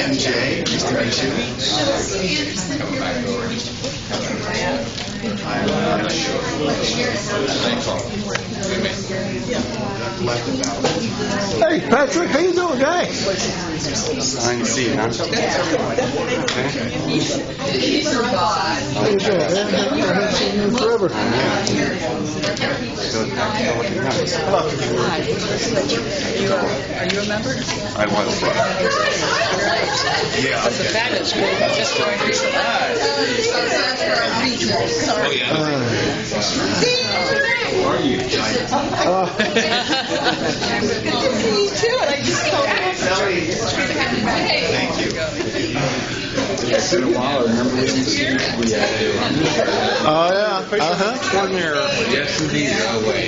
MJ, nice to meet you. Hey, Patrick, how you doing, guy? Fine to see you, huh? How you doing, man? I haven't seen you forever. Are you a member? I was. Yeah. Because the fabulous group just joined recently. Oh, yeah. How are you? Good to meet you. And I just Thank you. It's been a while. I remember when we had Oh, yeah. extraordinary. Yes, indeed. No way.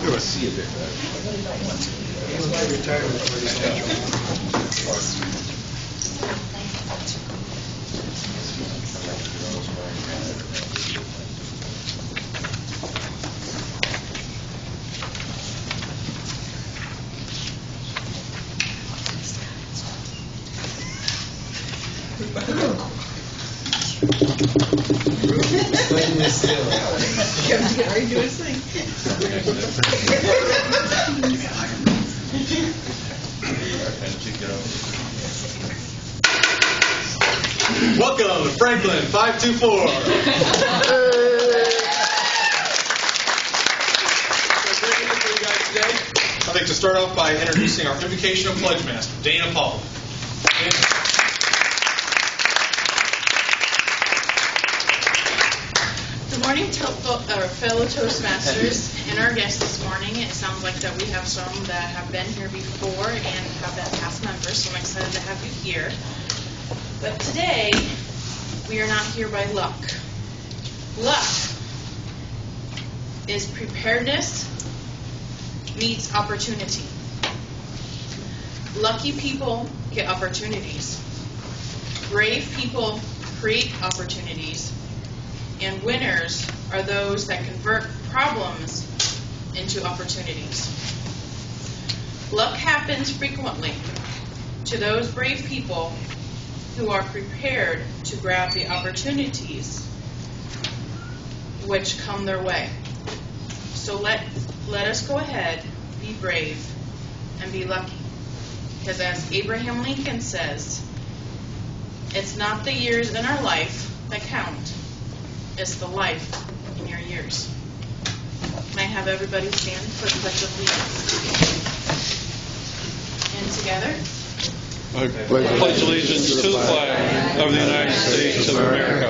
You'll see a bit. Welcome to Franklin 524. I'd like to start off by introducing our invocation of Pledge Master, Dana Paul. Good morning, fellow Toastmasters and our guests this morning. It sounds like that we have some that have been here before and have been past members, so I'm excited to have you here. But today, we are not here by luck. Luck is preparedness meets opportunity. Lucky people get opportunities. Brave people create opportunities. And winners are those that convert problems into opportunities. Luck happens frequently to those brave people who are prepared to grab the opportunities which come their way. So let us go ahead, be brave, and be lucky. Because as Abraham Lincoln says, it's not the years in our life that count. It's the life in your years. May I have everybody stand for the Pledge of Allegiance? And together. Pledge allegiance to the flag of the United States of America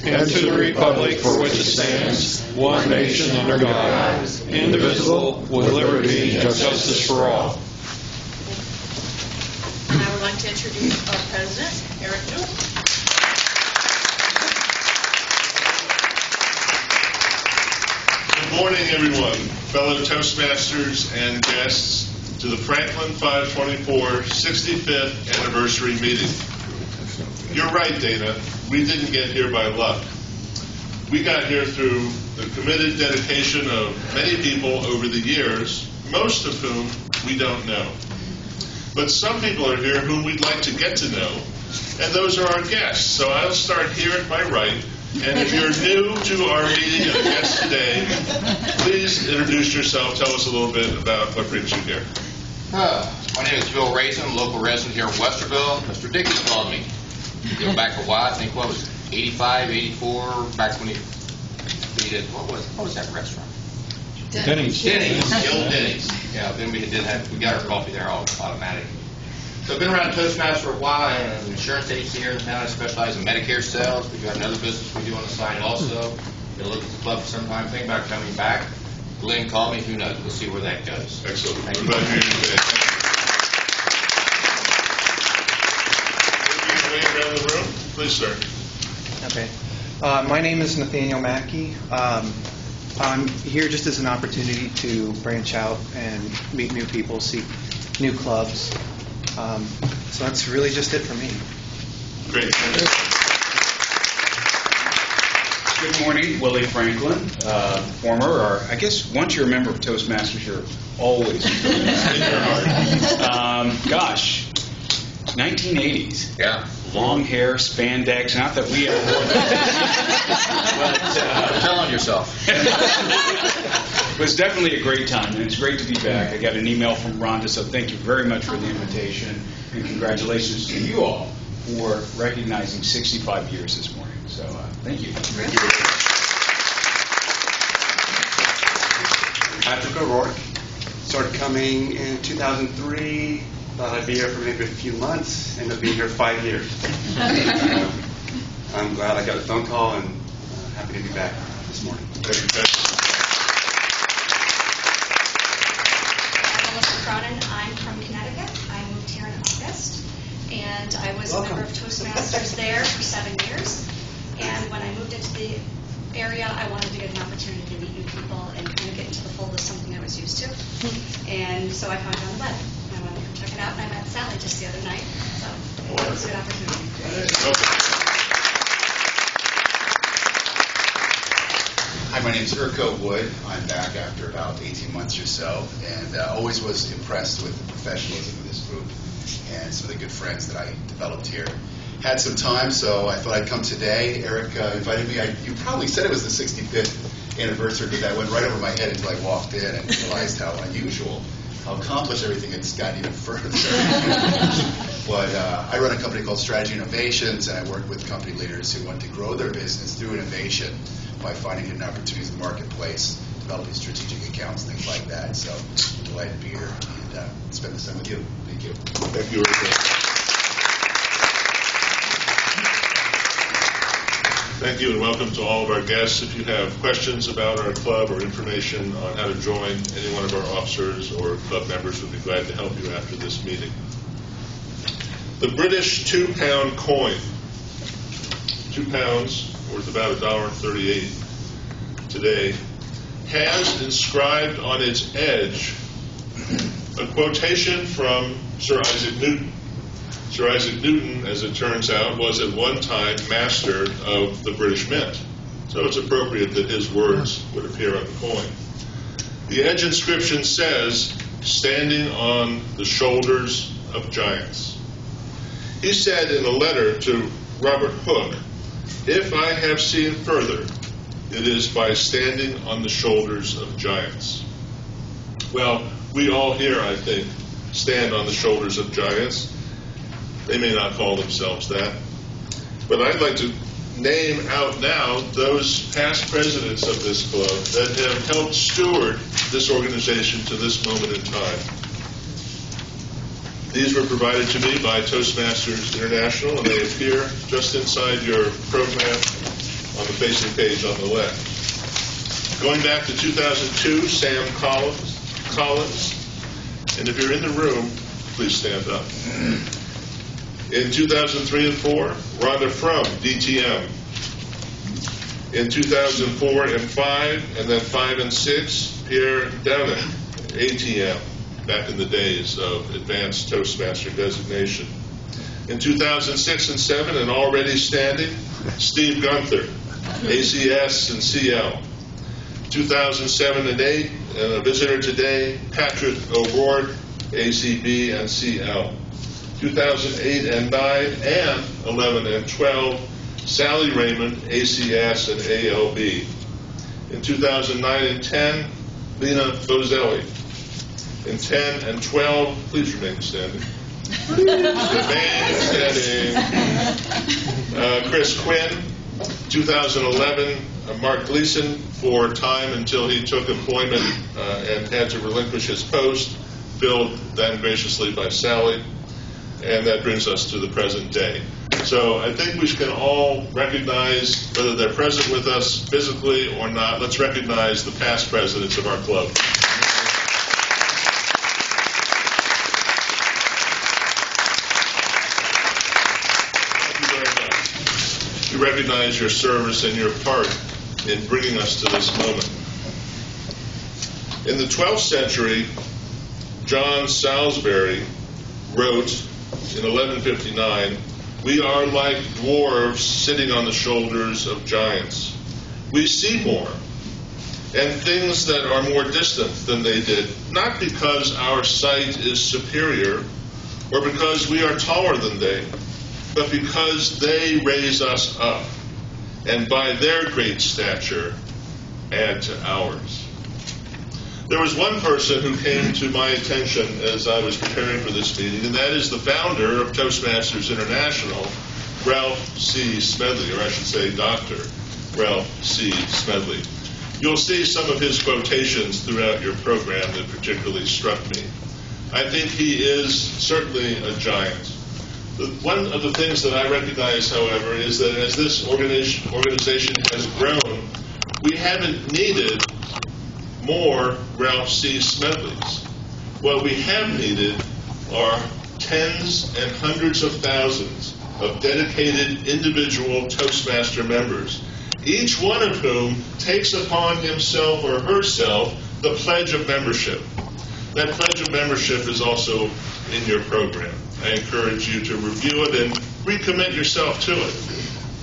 and to the republic for which it stands, one nation under God, indivisible, with liberty and justice for all. And I would like to introduce our president, Eric Newell. Good morning, everyone, fellow Toastmasters and guests, to the Franklin 524 65th anniversary meeting. You're right, Dana. We didn't get here by luck. We got here through the committed dedication of many people over the years, most of whom we don't know. But some people are here whom we'd like to get to know, and those are our guests. So I'll start here at my right. And if you're new to our meeting and a guest today, please introduce yourself. Tell us a little bit about what brings you here. My name is Bill Raisin, local resident here in Westerville. Mr. Dickey called me. Going back a while, I think, what was it, 85, 84, back when he did, what was that restaurant? Denny's. Denny's, the old Denny's. Yeah, then we got our coffee there all automatic. So I've been around Toastmasters for a while. I have an insurance agency here in town. I specialize in Medicare sales. We've got another business we do on the side also. Gonna look at the club sometime. Think about coming back. Glenn called me. Who knows? We'll see where that goes. Excellent. Thank you. We're glad you're here today. Way around the room, please, sir. Okay. My name is Nathaniel Mackey. I'm here just as an opportunity to branch out and meet new people, see new clubs. So that's really just it for me. Great. Good morning, Willie Franklin, former, or I guess once you're a member of Toastmasters, you're always in your heart. Gosh, 1980s. Yeah. Long hair, spandex, not that we ever wore that. But Tell on yourself. it was definitely a great time, and it's great to be back. I got an email from Rhonda, so thank you very much for the invitation, and congratulations to you all for recognizing 65 years this morning. So thank you. Thank you. Patrick O'Rourke. Started coming in 2003. Thought I'd be here for maybe a few months. Ended up being here 5 years. I'm glad I got a phone call and happy to be back this morning. I'm from Connecticut. I moved here in August, and I was a member of Toastmasters there for 7 years. And when I moved into the area, I wanted to get an opportunity to meet new people and kind of get into the fold of something I was used to. And so I found it on the web. I wanted to come check it out, and I met Sally just the other night. So it was a good opportunity. Hi, my name is Urko Wood. I'm back after about 18 months or so, and always was impressed with the professionalism of this group and some of the good friends that I developed here. Had some time, so I thought I'd come today. Eric invited me. You probably said it was the 65th anniversary, but that went right over my head until I walked in and realized how unusual, how accomplished everything has gotten even further. But I run a company called Strategy Innovations, and I work with company leaders who want to grow their business through innovation by finding hidden opportunities in the marketplace, developing strategic accounts, things like that. So I'm delighted to be here and spend this time with you. Thank you. Thank you, Rick. Thank you, and welcome to all of our guests. If you have questions about our club or information on how to join any one of our officers or club members, we'd be glad to help you after this meeting. The British £2 coin, £2, worth about $1.38 today, has inscribed on its edge a quotation from Sir Isaac Newton. Sir Isaac Newton, as it turns out, was at one time master of the British Mint. So it's appropriate that his words would appear on the coin. The edge inscription says, "Standing on the shoulders of giants." He said in a letter to Robert Hooke, "If I have seen further, it is by standing on the shoulders of giants." Well, we all here, I think, stand on the shoulders of giants. They may not call themselves that. But I'd like to name out now those past presidents of this club that have helped steward this organization to this moment in time. These were provided to me by Toastmasters International, and they appear just inside your program on the facing page on the left. Going back to 2002, Sam Collins, and if you're in the room, please stand up. In 2003 and 4, Rhonda Frum, DTM. In 2004 and 5, and then 5 and 6, Pierre Downing, ATM, back in the days of advanced Toastmaster designation. In 2006 and 7, and already standing, Steve Gunther, ACS and CL. 2007 and 8, and a visitor today, Patrick O'Rourke, ACB and CL. 2008 and 9, and 11 and 12, Sally Raymond, ACS and ALB. In 2009 and 10, Lena Bozelli. In 10 and 12, please remain standing. Remain standing. Chris Quinn. 2011, Mark Gleason, for time until he took employment and had to relinquish his post, filled then graciously by Sally. And that brings us to the present day. So I think we can all recognize, whether they're present with us physically or not, let's recognize the past presidents of our club. Thank you very much. We recognize your service and your part in bringing us to this moment. In the 12th century, John Salisbury wrote in 1159, "We are like dwarves sitting on the shoulders of giants. We see more, and things that are more distant than they did, not because our sight is superior or because we are taller than they, but because they raise us up, and by their great stature add to ours." There was one person who came to my attention as I was preparing for this meeting, and that is the founder of Toastmasters International, Ralph C. Smedley, or I should say Dr. Ralph C. Smedley. You'll see some of his quotations throughout your program that particularly struck me. I think he is certainly a giant. One of the things that I recognize, however, is that as this organization has grown, we haven't needed more Ralph C. Smedleys. What we have needed are tens and hundreds of thousands of dedicated individual Toastmaster members, each one of whom takes upon himself or herself the pledge of membership. That pledge of membership is also in your program. I encourage you to review it and recommit yourself to it.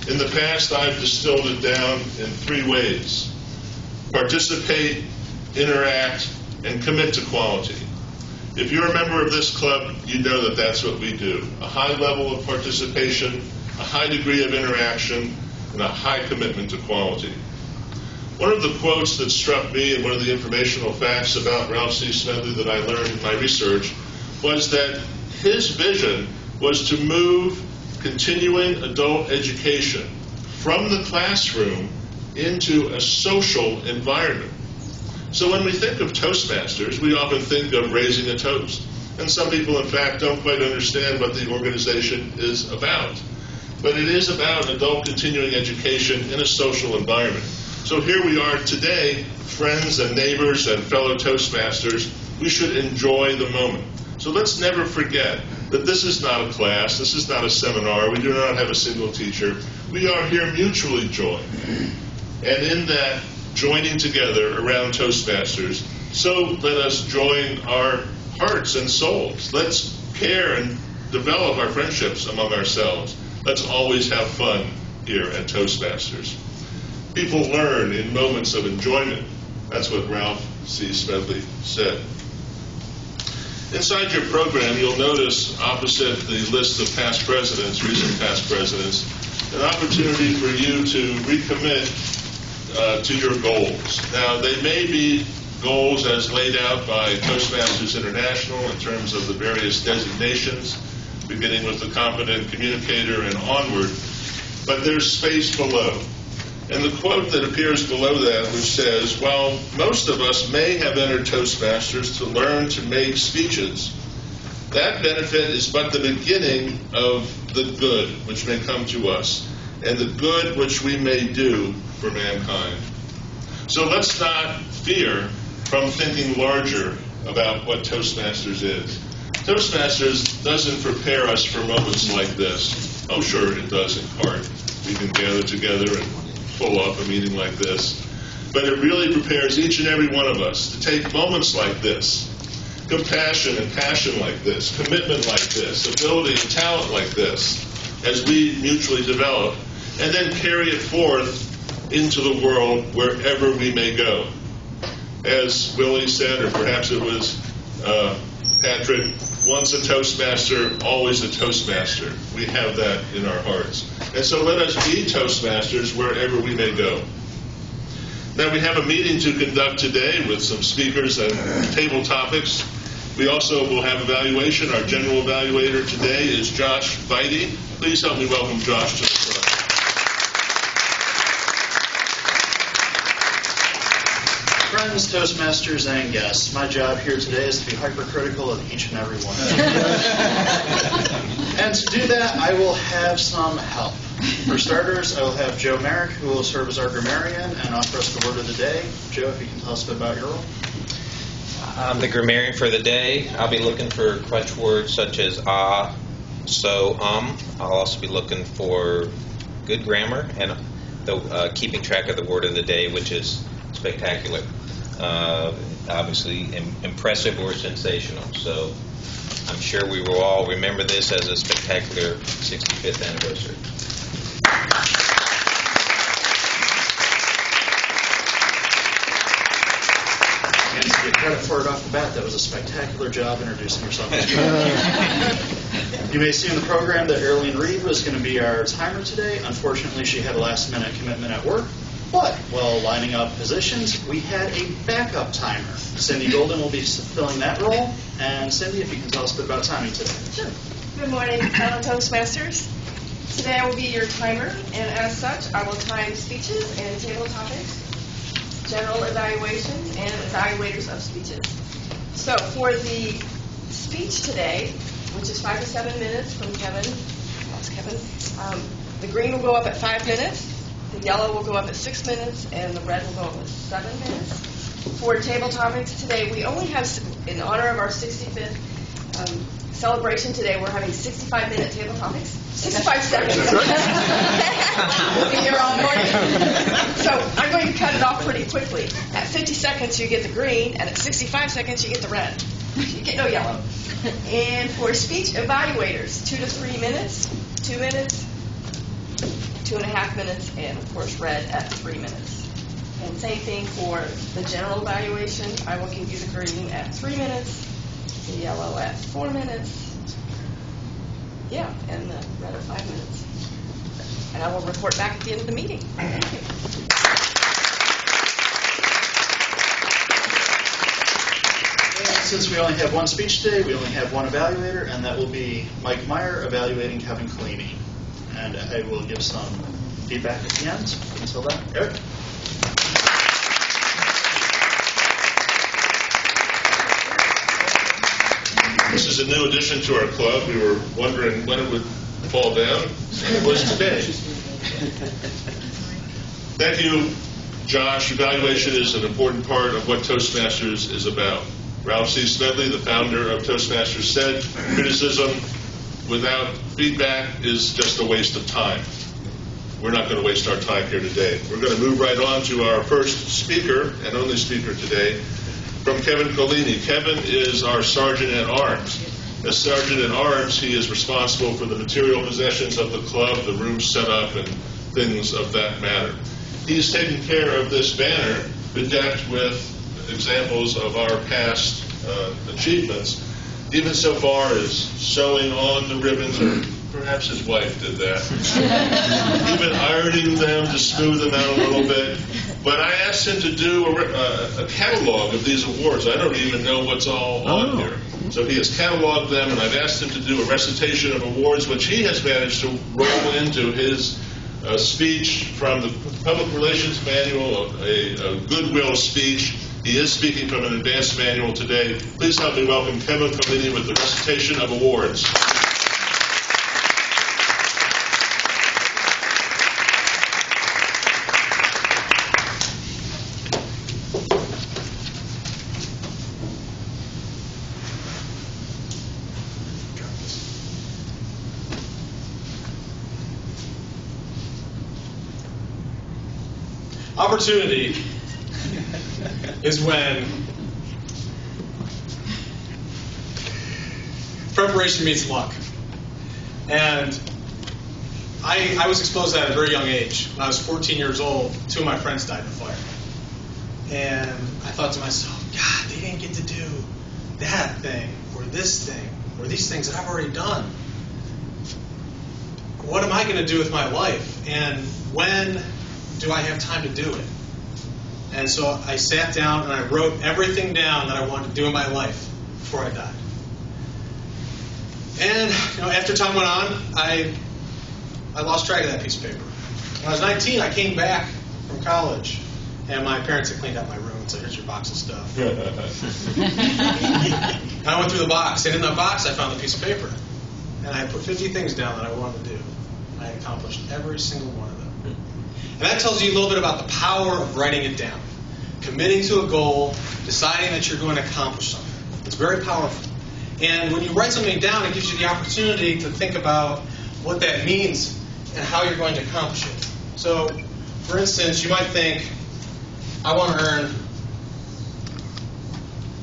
In the past, I've distilled it down in 3 ways: participate, interact, and commit to quality. If you're a member of this club, you know that that's what we do. A high level of participation, a high degree of interaction, and a high commitment to quality. One of the quotes that struck me and one of the informational facts about Ralph C. Smedley that I learned in my research was that his vision was to move continuing adult education from the classroom into a social environment. So when we think of Toastmasters, we often think of raising a toast. And some people, in fact, don't quite understand what the organization is about. But it is about adult continuing education in a social environment. So here we are today, friends and neighbors and fellow Toastmasters. We should enjoy the moment. So let's never forget that this is not a class, this is not a seminar, we do not have a single teacher. We are here mutually joined. And in that joining together around Toastmasters, so let us join our hearts and souls. Let's care and develop our friendships among ourselves. Let's always have fun here at Toastmasters. People learn in moments of enjoyment. That's what Ralph C. Smedley said. Inside your program, you'll notice opposite the list of past presidents, recent past presidents, an opportunity for you to recommit to your goals. Now, they may be goals as laid out by Toastmasters International in terms of the various designations, beginning with the competent communicator and onward, but there's space below. And the quote that appears below that, which says, "While most of us may have entered Toastmasters to learn to make speeches, that benefit is but the beginning of the good which may come to us, and the good which we may do for mankind." So let's not fear from thinking larger about what Toastmasters is. Toastmasters doesn't prepare us for moments like this. Oh, sure, it does in part. We can gather together and pull off a meeting like this. But it really prepares each and every one of us to take moments like this, compassion and passion like this, commitment like this, ability and talent like this, as we mutually develop, and then carry it forth into the world wherever we may go. As Willie said, or perhaps it was Patrick, once a Toastmaster, always a Toastmaster. We have that in our hearts. And so let us be Toastmasters wherever we may go. Now, we have a meeting to conduct today with some speakers and table topics. We also will have evaluation. Our general evaluator today is Josh Beide. Please help me welcome Josh to the front. Friends, Toastmasters, and guests, my job here today is to be hypercritical of each and every one of you. And to do that, I will have some help. For starters, I will have Joe Merrick, who will serve as our grammarian and offer us the word of the day. Joe, if you can tell us a bit about your role. I'm the grammarian for the day. I'll be looking for crutch words such as so, I'll also be looking for good grammar and keeping track of the word of the day, which is spectacular. obviously impressive or sensational. So I'm sure we will all remember this as a spectacular 65th anniversary. And to get credit for it off the bat, that was a spectacular job introducing yourself. You may see in the program that Earlene Reed was going to be our timer today. Unfortunately, she had a last-minute commitment at work. But while lining up positions, we had a backup timer. Cindy Golden will be filling that role. And Cindy, if you can tell us a bit about timing today. Sure. Good morning, fellow Toastmasters. Today I will be your timer, and as such, I will time speeches and table topics, general evaluations, and evaluators of speeches. So for the speech today, which is 5 to 7 minutes from Kevin, that's Kevin, the green will go up at 5 minutes, the yellow will go up at 6 minutes, and the red will go up at 7 minutes. For table topics today, we only have, in honor of our 65th celebration today, we're having 65-minute table topics. 65 seconds. We'll be here all morning. So I'm going to cut it off pretty quickly. At 50 seconds, you get the green, and at 65 seconds, you get the red. You get no yellow. And for speech evaluators, 2 to 3 minutes, 2 minutes, 2.5 minutes, and of course red at 3 minutes. And same thing for the general evaluation. I will give you the green at 3 minutes, the yellow at 4 minutes, yeah, and the red at 5 minutes. And I will report back at the end of the meeting. Thank you. And since we only have one speech today, we only have one evaluator, and that will be Mike Meyer evaluating Kevin Collini. And I will give some feedback at the end. Until then, Eric. This is a new addition to our club. We were wondering when it would fall down, and it was today. Thank you, Josh. Evaluation is an important part of what Toastmasters is about. Ralph C. Smedley, the founder of Toastmasters, said criticism without feedback is just a waste of time. We're not going to waste our time here today. We're going to move right on to our first speaker and only speaker today, from Kevin Collini. Kevin is our Sergeant at Arms. As Sergeant at Arms, he is responsible for the material possessions of the club, the room set up, and things of that matter. He's taken care of this banner, bedecked with examples of our past achievements, even so far as sewing on the ribbons, or perhaps his wife did that, even ironing them to smooth them out a little bit. But I asked him to do a catalog of these awards. I don't even know what's all on here. So he has cataloged them, and I've asked him to do a recitation of awards, which he has managed to roll into his speech from the Public Relations Manual, a goodwill speech. He is speaking from an advanced manual today. Please help me welcome Kevin Collini with the recitation of awards. Opportunity is when preparation meets luck. And I was exposed to that at a very young age. When I was 14 years old, 2 of my friends died in a fire. And I thought to myself, God, they didn't get to do that thing or this thing or these things that I've already done. What am I going to do with my life? And when do I have time to do it? And so I sat down and I wrote everything down that I wanted to do in my life before I died. And after time went on, I lost track of that piece of paper. When I was 19, I came back from college, and my parents had cleaned out my room and said, "Here's your box of stuff." And I went through the box, and in the box I found the piece of paper. And I put 50 things down that I wanted to do. I had accomplished every single one of them. And that tells you a little bit about the power of writing it down. Committing to a goal, deciding that you're going to accomplish something. It's very powerful. And when you write something down, it gives you the opportunity to think about what that means and how you're going to accomplish it. So, for instance, you might think, I want to earn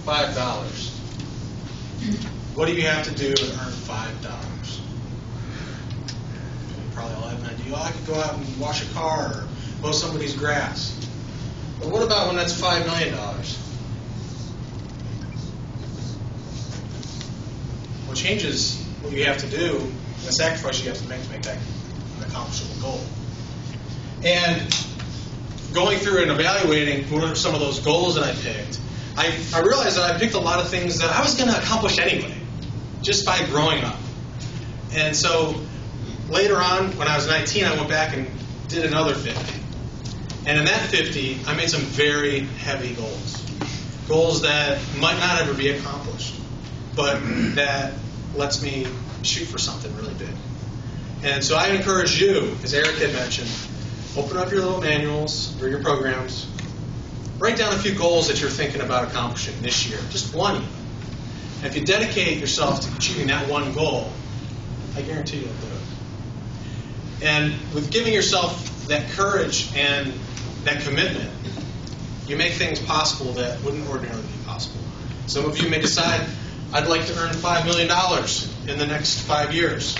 $5. What do you have to do to earn $5? You probably all have an idea. Oh, I could go out and wash a car or mow somebody's grass. But what about when that's $5 million? What changes what you have to do and the sacrifice you have to make that an accomplishable goal. And going through and evaluating what are some of those goals that I picked, I realized that I picked a lot of things that I was going to accomplish anyway, just by growing up. And so later on, when I was 19, I went back and did another 50. And in that 50, I made some very heavy goals. Goals that might not ever be accomplished, but that lets me shoot for something really big. And so I encourage you, as Eric had mentioned, open up your little manuals or your programs. Write down a few goals that you're thinking about accomplishing this year, just one. And if you dedicate yourself to achieving that one goal, I guarantee you'll do it. And with giving yourself that courage and that commitment, you make things possible that wouldn't ordinarily be possible. Some of you may decide, I'd like to earn $5 million in the next 5 years.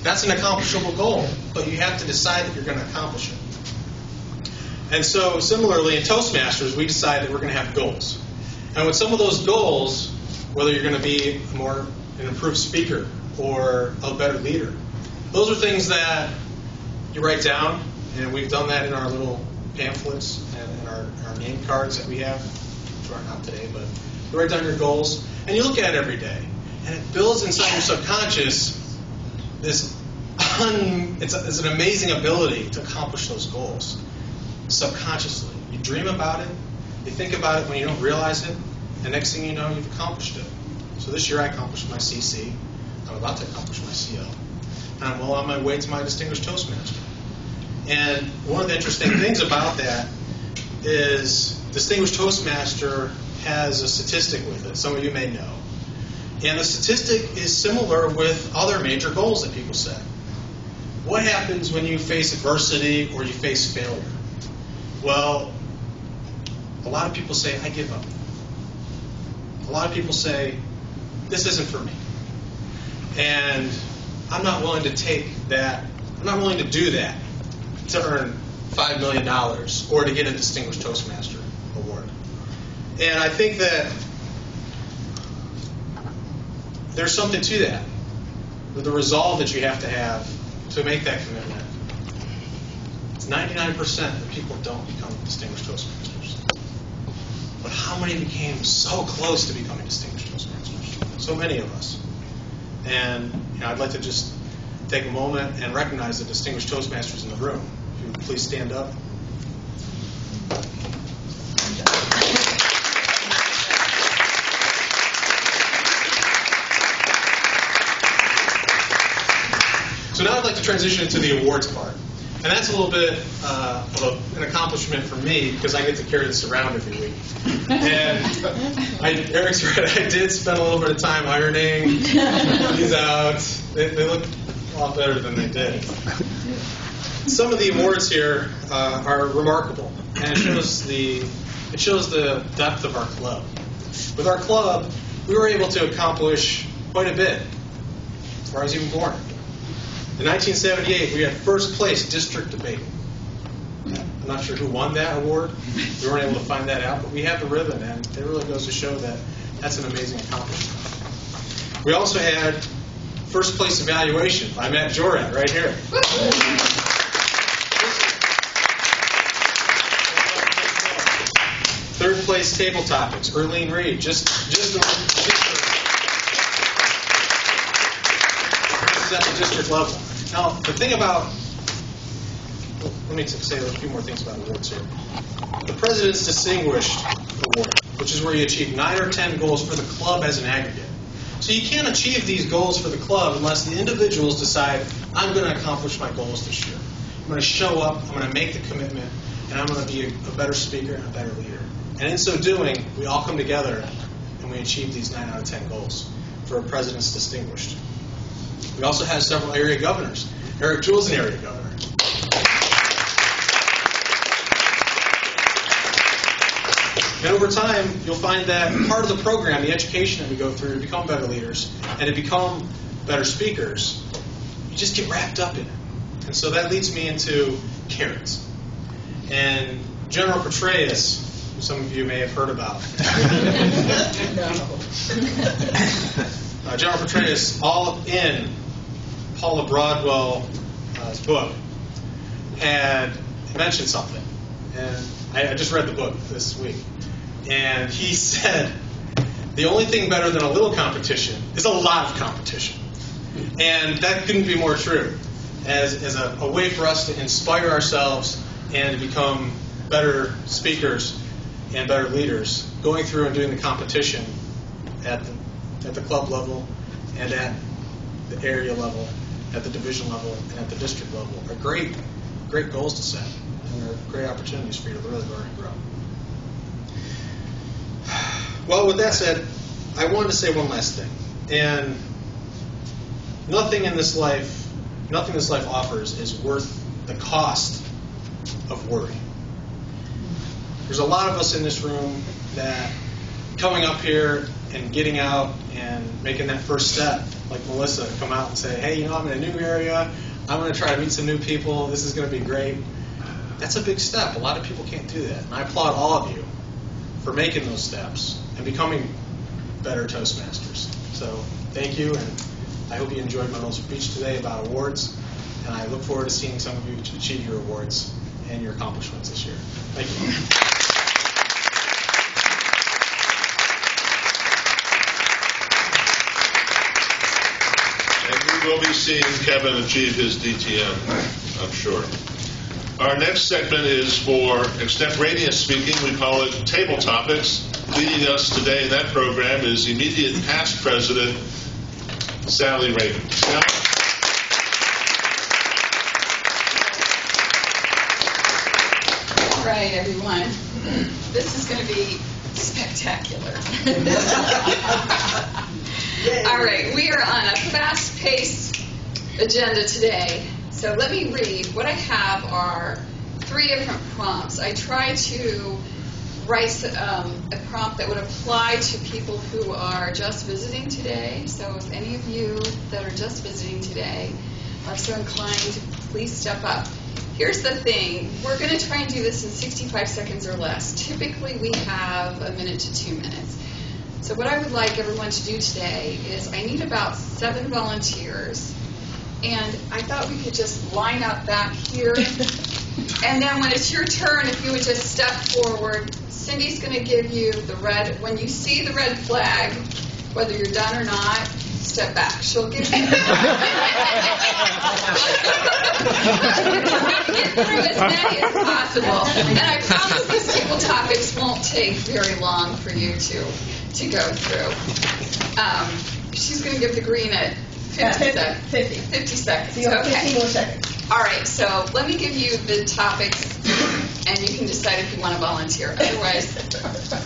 That's an accomplishable goal, but you have to decide that you're going to accomplish it. And so similarly in Toastmasters, we decide that we're going to have goals. And with some of those goals, whether you're going to be an improved speaker or a better leader, those are things that you write down, and we've done that in our little pamphlets and in our name cards that we have, which aren't out today, but you write down your goals, and you look at it every day. And it builds inside your subconscious it's an amazing ability to accomplish those goals subconsciously. You dream about it, you think about it when you don't realize it, and next thing you know, you've accomplished it. So this year I accomplished my CC. I'm about to accomplish my CL. And I'm well on my way to my Distinguished Toastmaster. And one of the interesting things about that is Distinguished Toastmaster has a statistic with it. Some of you may know. And the statistic is similar with other major goals that people set. What happens when you face adversity or you face failure? Well, a lot of people say, I give up. A lot of people say, this isn't for me. And I'm not willing to take that, I'm not willing to do that to earn $5 million or to get a Distinguished Toastmaster award. And I think that there's something to that, with the resolve that you have to make that commitment. 99% of people don't become Distinguished Toastmasters. But how many became so close to becoming Distinguished Toastmasters? So many of us. And I'd like to just take a moment and recognize the Distinguished Toastmasters in the room. If you would please stand up. So now I'd like to transition into the awards part. And that's a little bit of an accomplishment for me because I get to carry this around every week. And Eric's right, I did spend a little bit of time ironing these out. They look a lot better than they did. Some of the awards here are remarkable, and it shows the depth of our club. With our club, we were able to accomplish quite a bit before I was even born. In 1978, we had first place district debate. I'm not sure who won that award. We weren't able to find that out, but we have the ribbon, and it really goes to show that that's an amazing accomplishment. We also had first place evaluation by Matt Jorat right here. Third place table topics, Erlene Reed. This is at the district level. Now, the thing about, let me say a few more things about awards here. The President's Distinguished Award, which is where you achieve 9 or 10 goals for the club as an aggregate. So you can't achieve these goals for the club unless the individuals decide, I'm going to accomplish my goals this year. I'm going to show up, I'm going to make the commitment, and I'm going to be a better speaker and a better leader. And in so doing, we all come together and we achieve these 9 out of 10 goals for a President's Distinguished. We also have several area governors. Eric Jewell is an area governor. And over time, you'll find that part of the program, the education that we go through to become better leaders and to become better speakers, you just get wrapped up in it. And so that leads me into carrots. And General Petraeus, who some of you may have heard about. General Petraeus, all in Paula Broadwell's book, had mentioned something. And I just read the book this week. And he said, the only thing better than a little competition is a lot of competition. And that couldn't be more true. As a way for us to inspire ourselves and to become better speakers and better leaders, going through and doing the competition at the club level and at the area level, at the division level, and at the district level are great goals to set. And they're great opportunities for you to really learn and grow. Well, with that said, I wanted to say one last thing. And nothing this life offers is worth the cost of worry. There's a lot of us in this room that coming up here and getting out and making that first step, like Melissa, come out and say, hey, I'm in a new area, I'm going to try to meet some new people, this is going to be great. That's a big step. A lot of people can't do that. And I applaud all of you for making those steps and becoming better Toastmasters. So thank you, and I hope you enjoyed my little speech today about awards, and I look forward to seeing some of you achieve your awards and your accomplishments this year. Thank you. And we will be seeing Kevin achieve his DTM, I'm sure. Our next segment is for extemporaneous speaking. We call it Table Topics. Leading us today in that program is immediate past president Sally Raymond. Sally? All right, everyone. This is going to be spectacular. All right, we are on a fast-paced agenda today. So let me read. What I have are 3 different prompts. I try to write a prompt that would apply to people who are just visiting today. So if any of you that are just visiting today are so inclined, please step up. Here's the thing. We're going to try and do this in 65 seconds or less. Typically, we have 1 minute to 2 minutes. So what I would like everyone to do today is I need about 7 volunteers. And I thought we could just line up back here. And then when it's your turn, if you would just step forward, Cindy's going to give you the red. When you see the red flag, whether you're done or not, step back. She'll give you. Get through as many as possible. And I promise these table topics won't take very long for you to go through. She's going to give the green at 50 seconds. So you have 15 more seconds. All right, so let me give you the topics, and you can decide if you want to volunteer. Otherwise,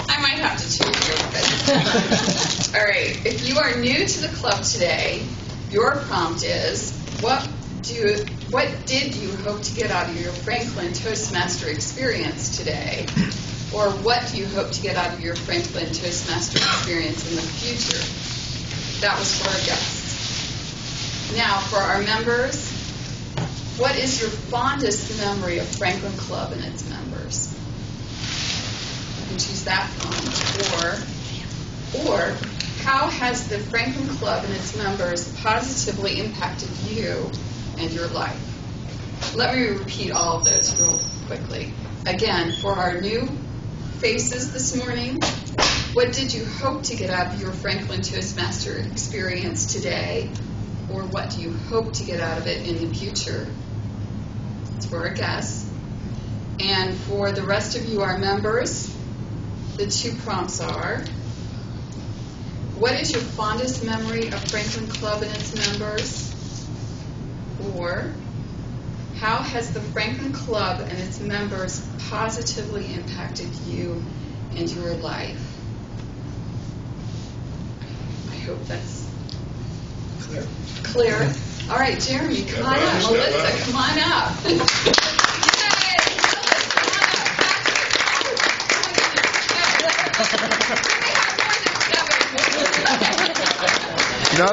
I might have to choose a little bit. All right, if you are new to the club today, your prompt is, what did you hope to get out of your Franklin Toastmaster experience today? Or what do you hope to get out of your Franklin Toastmaster experience in the future? That was for our guests. Now, for our members, what is your fondest memory of Franklin Club and its members? You can choose that prompt. Or how has the Franklin Club and its members positively impacted you and your life? Let me repeat all of those real quickly. Again, for our new faces this morning, what did you hope to get out of your Franklin Toastmaster experience today? Or what do you hope to get out of it in the future? It's for our guests. And for the rest of you, our members, the 2 prompts are, what is your fondest memory of Franklin Club and its members? Or, how has the Franklin Club and its members positively impacted you and your life? I hope that's clear. All right, Jeremy, come on up. Melissa, come on up. Yay! No.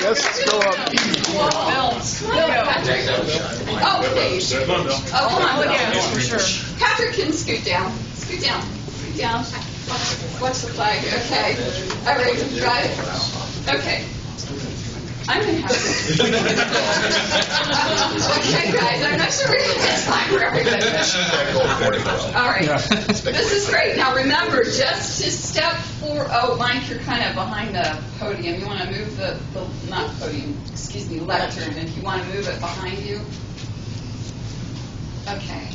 Guests go up. Oh, please. Come on, Bill. Oh, come on, Bill. Yeah, sure. Patrick can scoot down. Scoot down. Scoot down. Watch the flag. Okay. All right. Got it. Okay. I'm going to have to. Okay, guys. I'm not sure we're going to have time for everybody. All right. This is great. Now, remember, just to step forward. Oh, Mike, you're kind of behind the podium. You want to move the not podium, excuse me, lectern. If you want to move it behind you. Okay.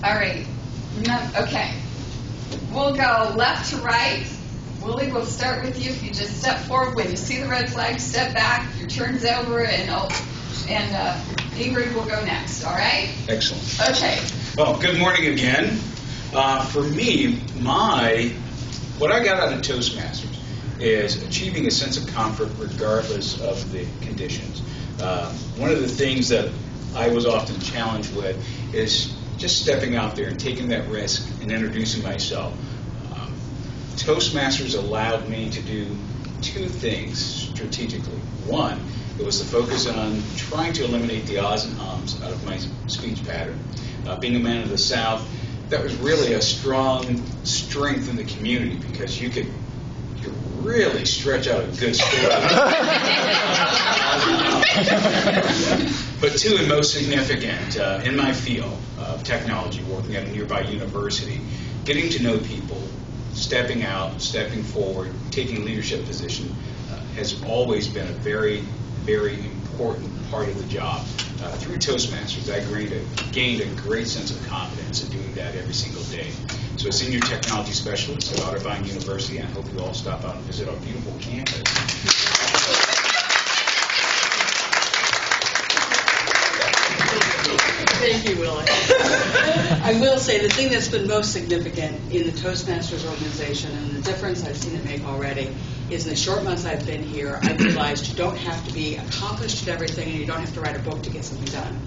All right. Remember, okay. We'll go left to right. Willie, we'll start with you. If you just step forward, when you see the red flag, step back. Your turn's over, and Ingrid will go next. All right? Excellent. Okay. Well, good morning again. For me, what I got out of Toastmasters is achieving a sense of comfort regardless of the conditions. One of the things that I was often challenged with is just stepping out there and taking that risk and introducing myself. Toastmasters allowed me to do two things strategically. One, it was the focus on trying to eliminate the ahs and ums out of my speech pattern. Being a man of the South, that was really a strong strength in the community because you could really stretch out a good story. But two, and most significant, in my field of technology, working at a nearby university, getting to know people, stepping out, stepping forward, taking a leadership position has always been a very, very important part of the job. Through Toastmasters, I gained a great sense of confidence in doing that every single day. So, as senior technology specialist at Otterbein University, I hope you all stop out and visit our beautiful campus. Thank you, Willie. I will say the thing that's been most significant in the Toastmasters organization and the difference I've seen it make already is in the short months I've been here, I've realized you don't have to be accomplished at everything and you don't have to write a book to get something done.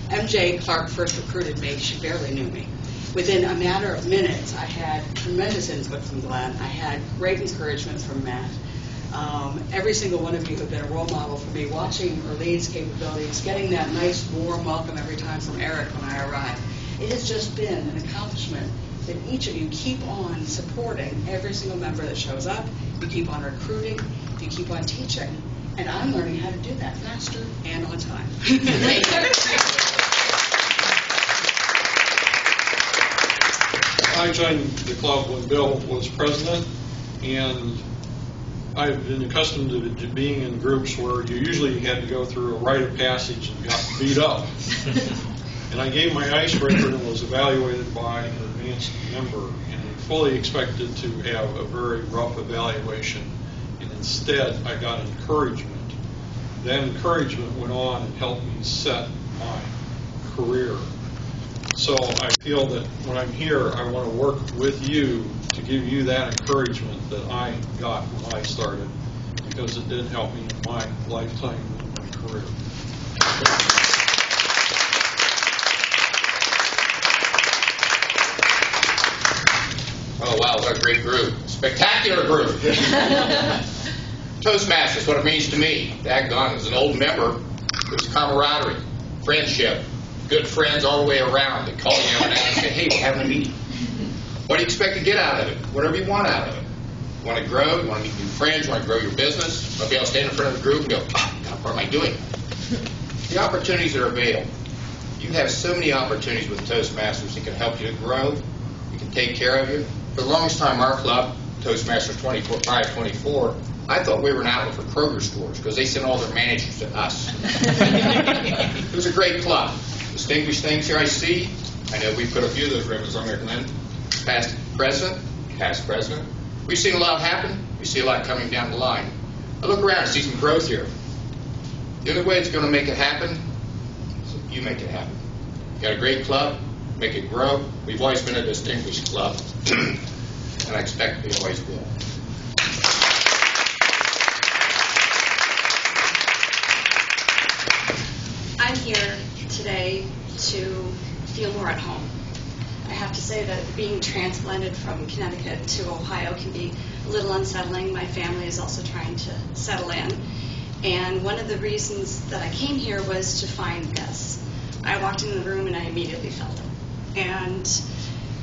MJ Clark first recruited me. She barely knew me. Within a matter of minutes, I had tremendous input from Glenn. I had great encouragement from Matt. Every single one of you have been a role model for me, watching Erlene's capabilities, getting that nice, warm welcome every time from Eric when I arrived. It has just been an accomplishment that each of you keep on supporting every single member that shows up. You keep on recruiting. You keep on teaching. And I'm learning how to do that faster and on time. I joined the club when Bill was president, and I've been accustomed to being in groups where you usually had to go through a rite of passage and got beat up. And I gave my icebreaker and was evaluated by an advanced member, and fully expected to have a very rough evaluation. And instead, I got encouragement. That encouragement went on and helped me set my career. So I feel that when I'm here, I want to work with you to give you that encouragement that I got when I started, because it did help me in my lifetime and my career. Oh, wow, what a great group. Spectacular group. Toastmasters, what it means to me. Daggone, as an old member, there's camaraderie, friendship, good friends all the way around that call you every now and say, hey, we're having a meeting. What do you expect to get out of it? Whatever you want out of it. You want to grow, you want to meet new friends, you want to grow your business. You want to be able to stand in front of the group and go, oh, God, what am I doing? The opportunities that are available. You have so many opportunities with Toastmasters that can help you to grow. We can take care of you. For the longest time, our club, Toastmasters 524, I thought we were an outlet for Kroger stores because they sent all their managers to us. It was a great club. Distinguished things here I see. I know we put a few of those ribbons on there, Glenn. Past president. We've seen a lot happen. We see a lot coming down the line. I look around and see some growth here. The only way it's going to make it happen is if you make it happen. You got a great club, make it grow. We've always been a distinguished club, and I expect we always will. I'm here today to feel more at home. I have to say that being transplanted from Connecticut to Ohio can be a little unsettling. My family is also trying to settle in. And one of the reasons that I came here was to find this. I walked in the room and I immediately felt it. And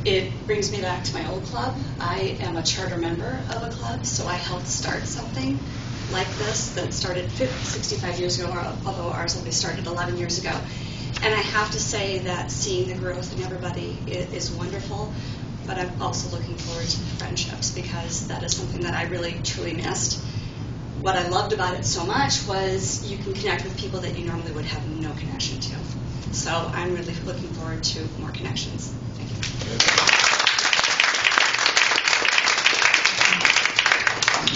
it brings me back to my old club. I am a charter member of a club, so I helped start something like this that started 65 years ago, although ours only started 11 years ago. And I have to say that seeing the growth in everybody is wonderful, but I'm also looking forward to the friendships because that is something that I really, truly missed. What I loved about it so much was you can connect with people that you normally would have no connection to. So I'm really looking forward to more connections. Thank you.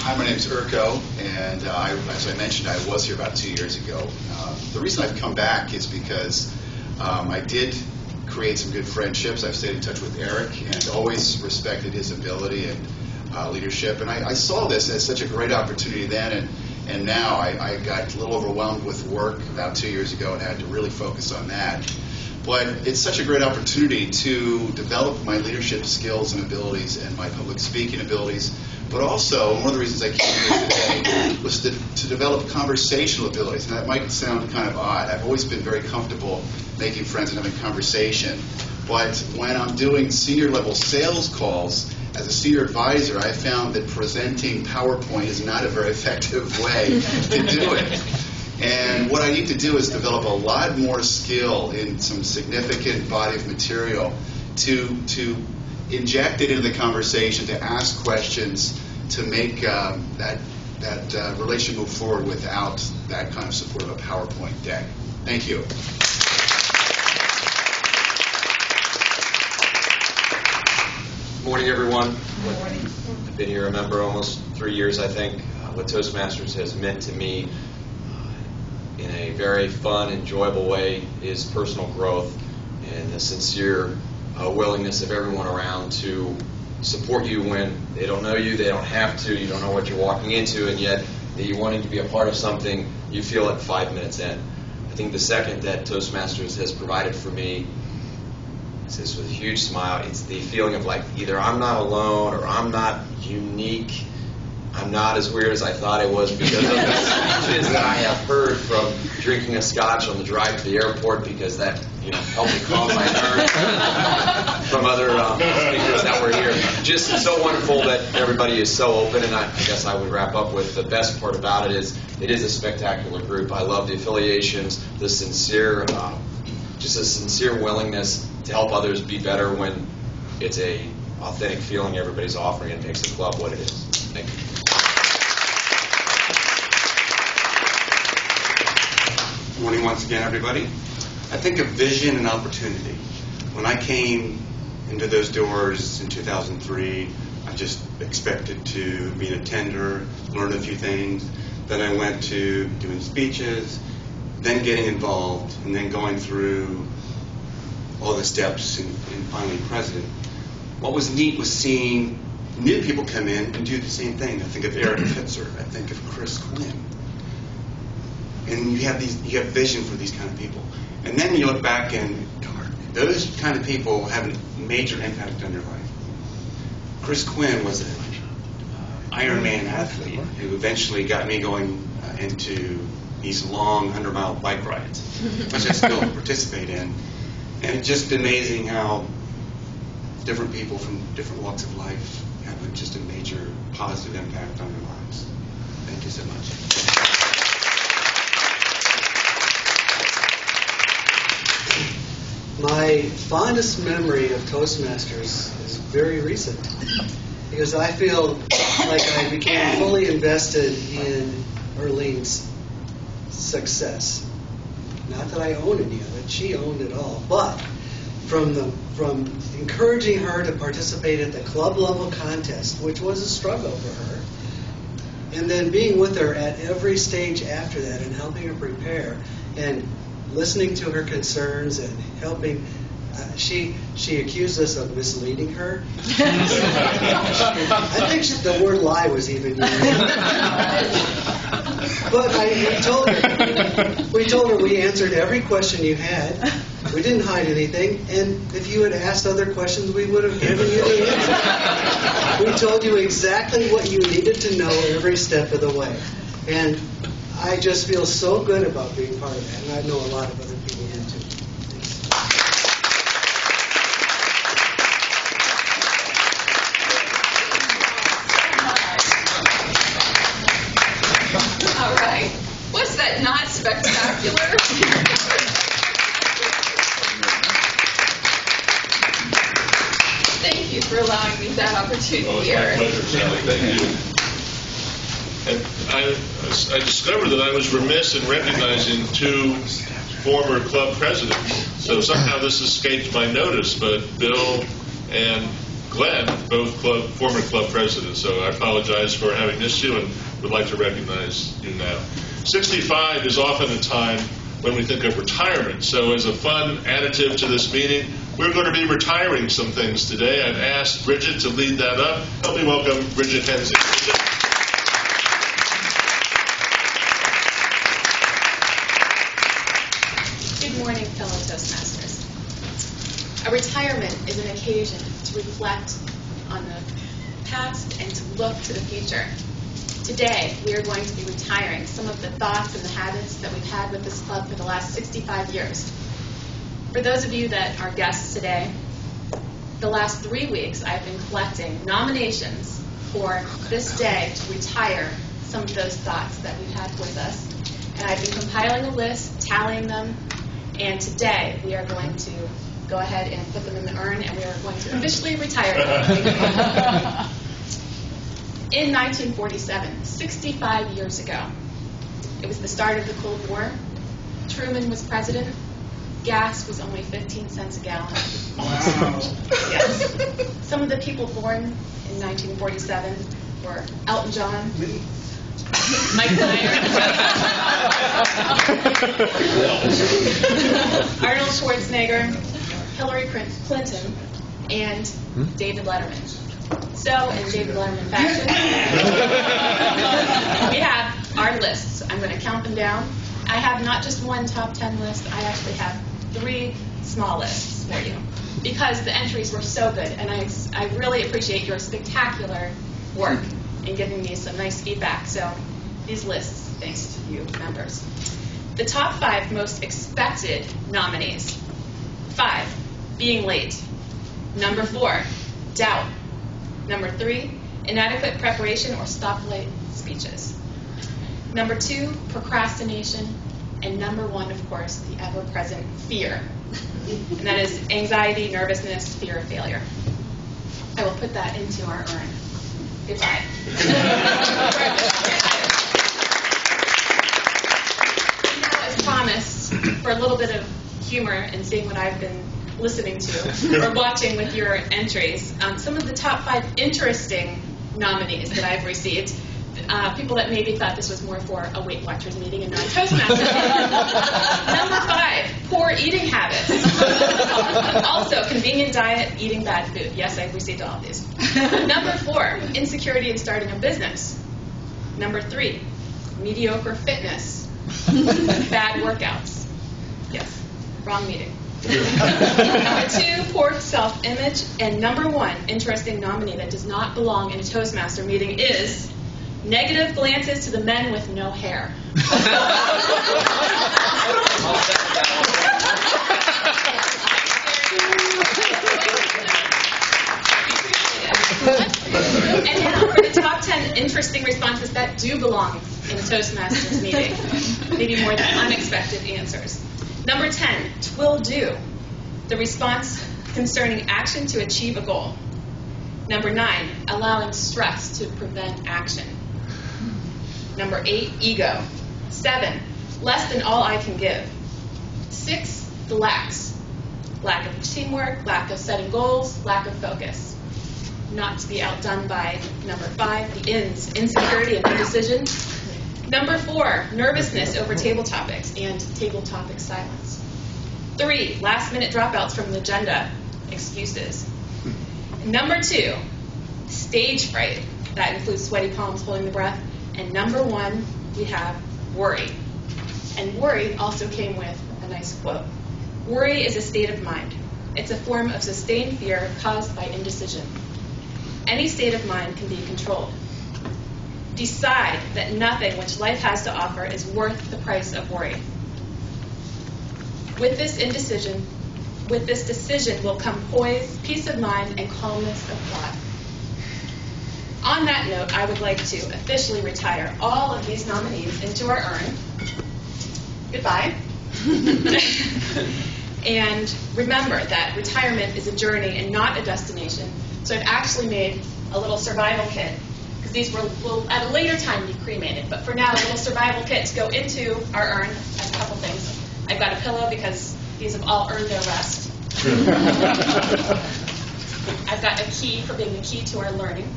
Hi, my name's Urko, and as I mentioned, I was here about 2 years ago. The reason I've come back is because I did create some good friendships. I've stayed in touch with Eric and always respected his ability and leadership. And I saw this as such a great opportunity then, and now I got a little overwhelmed with work about 2 years ago and had to really focus on that. But it's such a great opportunity to develop my leadership skills and abilities and my public speaking abilities. But also, one of the reasons I came here today was to develop conversational abilities. And that might sound kind of odd. I've always been very comfortable making friends and having conversation. But when I'm doing senior level sales calls, as a senior advisor, I found that presenting PowerPoint is not a very effective way to do it. And what I need to do is develop a lot more skill in some significant body of material to inject it into the conversation, to ask questions, to make that relation move forward without that kind of support of a PowerPoint deck. Thank you. Good morning, everyone. I've been here a member almost 3 years, I think. What Toastmasters has meant to me in a very fun, enjoyable way is personal growth and the sincere willingness of everyone around to support you when they don't know you, they don't have to, you don't know what you're walking into, and yet you're wanting to be a part of something, you feel it 5 minutes in. I think the second that Toastmasters has provided for me, this with a huge smile, it's the feeling of like either I'm not alone or I'm not unique, I'm not as weird as I thought I was because of the speeches that I have heard from drinking a scotch on the drive to the airport because that helped me calm my nerves from other speakers that were here. Just so wonderful that everybody is so open, and I guess I would wrap up with the best part about it is a spectacular group. I love the affiliations, the sincere, just a sincere willingness to help others be better when it's a authentic feeling everybody's offering and makes the club what it is. Thank you. Good morning once again, everybody. I think of vision and opportunity. When I came into those doors in 2003, I just expected to be an attender, learn a few things. Then I went to doing speeches, then getting involved, and then going through all the steps and finally president. What was neat was seeing new people come in and do the same thing. I think of Eric Pitzer. I think of Chris Quinn. And you have vision for these kind of people. And then you look back and, darn, those kind of people have a major impact on your life. Chris Quinn was an Ironman athlete who eventually got me going into these long 100-mile bike rides, which I still participate in. And it's just amazing how different people from different walks of life have just a major positive impact on their lives. Thank you so much. My fondest memory of Toastmasters is very recent because I feel like I became fully invested in Arlene's success. Not that I own any of it, she owned it all, but from encouraging her to participate at the club level contest, which was a struggle for her, and then being with her at every stage after that and helping her prepare and listening to her concerns and helping. She accused us of misleading her. I think the word lie was even used. But we told her we answered every question you had. We didn't hide anything, and if you had asked other questions, we would have given you the answer. We told you exactly what you needed to know every step of the way. And I just feel so good about being part of that, and I know a lot of other people do too. All right. Was that not spectacular? Thank you for allowing me that opportunity, Oh, it's my Eric. pleasure, Sally. Thank you. And I discovered that I was remiss in recognizing two former club presidents. So somehow this escaped my notice, but Bill and Glenn, both former club presidents. So I apologize for having missed you and would like to recognize you now. 65 is often a time when we think of retirement. So as a fun additive to this meeting, we're going to be retiring some things today. I've asked Bridget to lead that up. Help me welcome Bridget Hensing. Bridget. Good morning, fellow Toastmasters. A retirement is an occasion to reflect on the past and to look to the future. Today, we are going to be retiring some of the thoughts and the habits that we've had with this club for the last 65 years. For those of you that are guests today, the last 3 weeks I've been collecting nominations for this day to retire some of those thoughts that we've had with us. And I've been compiling a list, tallying them, and today we are going to go ahead and put them in the urn, and we are going to officially retire them. In 1947, 65 years ago, it was the start of the Cold War. Truman was president. Gas was only 15 cents a gallon. Wow. Yes. Some of the people born in 1947 were Elton John, Mike Myers, Arnold Schwarzenegger, Hillary Clinton, and David Letterman. So, in David Letterman fashion, we have our lists. I'm going to count them down. I have not just one top 10 list. I actually have 3 small lists for you because the entries were so good, and I really appreciate your spectacular work in giving me some nice feedback. So, these lists, thanks to you members. The top 5 most expected nominees. 5, being late. Number 4, doubt. Number 3, inadequate preparation or stoplight speeches. Number 2, procrastination. And number 1, of course, the ever-present fear. And that is anxiety, nervousness, fear of failure. I will put that into our urn. Goodbye. Now, as promised, for a little bit of humor and seeing what I've been listening to or watching with your entries, some of the top 5 interesting nominees that I've received, people that maybe thought this was more for a Weight Watchers meeting and not a Toastmasters. Number 5, poor eating habits. Also, convenient diet, eating bad food. Yes, I've received all of these. Number 4, insecurity in starting a business. Number 3, mediocre fitness. Bad workouts. Yes, wrong meeting. Number 2, poor self-image. And number 1, interesting nominee that does not belong in a Toastmaster meeting is negative glances to the men with no hair. And now for the top 10 interesting responses that do belong in a Toastmasters meeting. Maybe more than unexpected answers. Number 10, twill do. The response concerning action to achieve a goal. Number 9, allowing stress to prevent action. Number 8, ego. 7, less than all I can give. 6, the lacks. Lack of teamwork, lack of setting goals, lack of focus. Not to be outdone by number 5, the ins, insecurity and indecision. Number 4, nervousness over table topics and table topic silence. 3, last-minute dropouts from the agenda, excuses. Number 2, stage fright. That includes sweaty palms, holding the breath. And number 1, we have worry. And worry also came with a nice quote. Worry is a state of mind. It's a form of sustained fear caused by indecision. Any state of mind can be controlled. Decide that nothing which life has to offer is worth the price of worry. With this decision will come poise, peace of mind, and calmness of thought. On that note, I would like to officially retire all of these nominees into our urn. Goodbye. And remember that retirement is a journey and not a destination. So I've actually made a little survival kit, because these will at a later time be cremated. But for now, a little survival kit to go into our urn. I have a couple things. I've got a pillow because these have all earned their rest. I've got a key for being the key to our learning.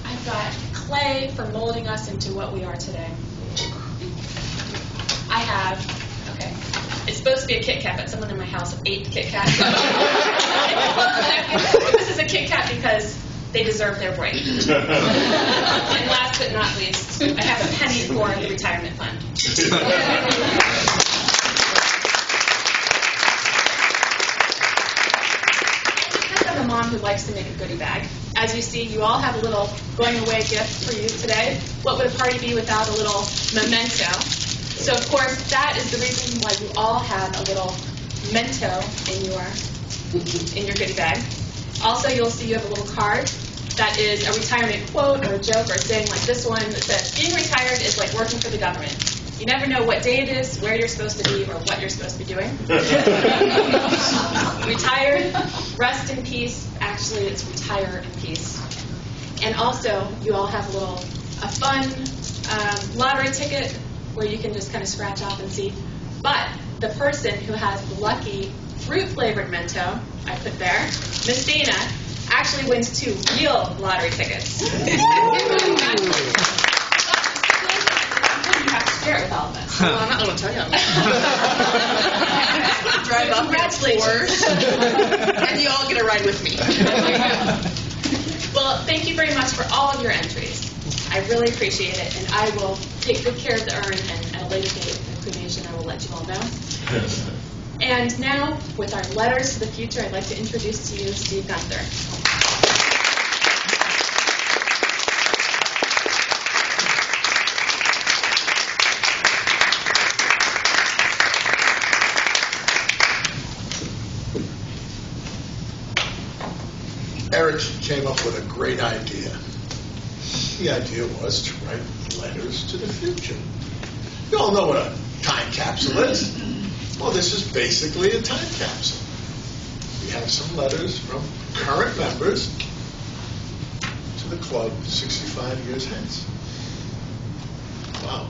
I've got clay for molding us into what we are today. I have, okay, it's supposed to be a Kit Kat, but someone in my house ate the Kit Kat. This is a Kit Kat because they deserve their break. And last but not least, I have a penny for the retirement fund. I'm a mom who likes to make a goodie bag. As you see, you all have a little going away gift for you today. What would a party be without a little memento? So of course, that is the reason why you all have a little memento in your goodie bag. Also, you'll see you have a little card that is a retirement quote or a joke or a saying like this one that says, being retired is like working for the government. You never know what day it is, where you're supposed to be, or what you're supposed to be doing. Retired, rest in peace. Actually, it's retire in peace. And also, you all have a fun lottery ticket where you can just kind of scratch off and see. But the person who has the lucky fruit-flavored Mento, I put there, Miss Dana, actually wins 2 real lottery tickets. You have to share it with all of us. Well, I'm not going to tell you. Drive up. Congratulations. And you all get a ride with me. Well, thank you very much for all of your entries. I really appreciate it, and I will take good care of the urn, and at a later date of cremation, I will let you all know. And now, with our letters to the future, I'd like to introduce to you Steve Gunther. Eric came up with a great idea. The idea was to write letters to the future. You all know what a time capsule is. Well, this is basically a time capsule. We have some letters from current members to the club 65 years hence. Wow.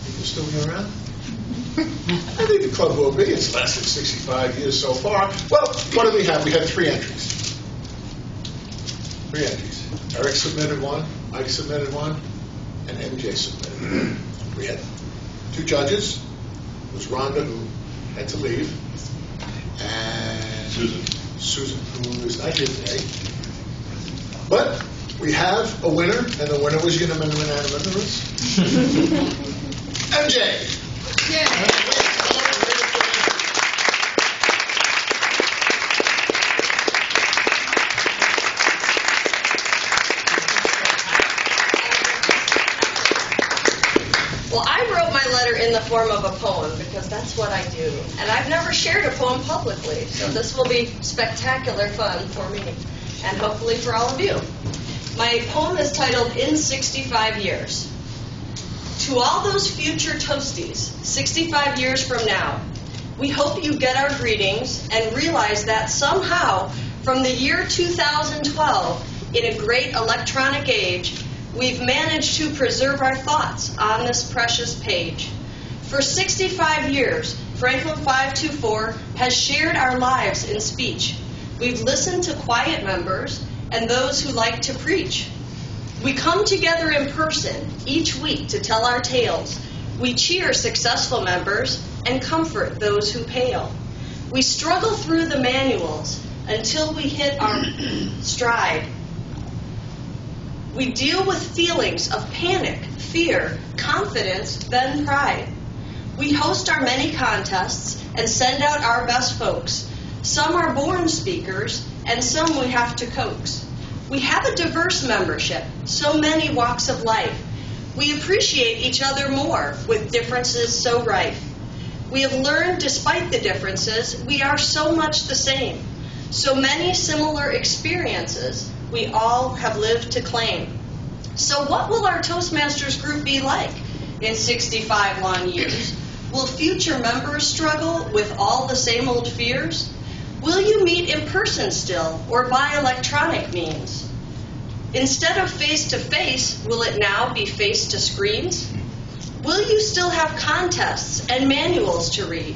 People still be around? I think the club will be. It's less than 65 years so far. Well, what do we have? We had 3 entries. 3 entries. Eric submitted one, Mike submitted one, and MJ submitted one. We had 2 judges. It was Rhonda, who had to leave, and Susan, who is not here today. But we have a winner, and the winner was unanimous. MJ. Yeah. Well, I wrote my letter in the form of a poem because that's what I do. And I've never shared a poem publicly, so this will be spectacular fun for me and hopefully for all of you. My poem is titled In 65 Years. To all those future toasties, 65 years from now, we hope you get our greetings and realize that somehow, from the year 2012, in a great electronic age, we've managed to preserve our thoughts on this precious page. For 65 years, Franklin 524 has shared our lives in speech. We've listened to quiet members and those who like to preach. We come together in person each week to tell our tales. We cheer successful members and comfort those who pale. We struggle through the manuals until we hit our stride. We deal with feelings of panic, fear, confidence, then pride. We host our many contests and send out our best folks. Some are born speakers, and some we have to coax. We have a diverse membership, so many walks of life. We appreciate each other more with differences so rife. We have learned, despite the differences, we are so much the same. So many similar experiences we all have lived to claim. So what will our Toastmasters group be like in 65 long years? Will future members struggle with all the same old fears? Will you meet in person still or by electronic means? Instead of face-to-face, will it now be face-to-screens? Will you still have contests and manuals to read?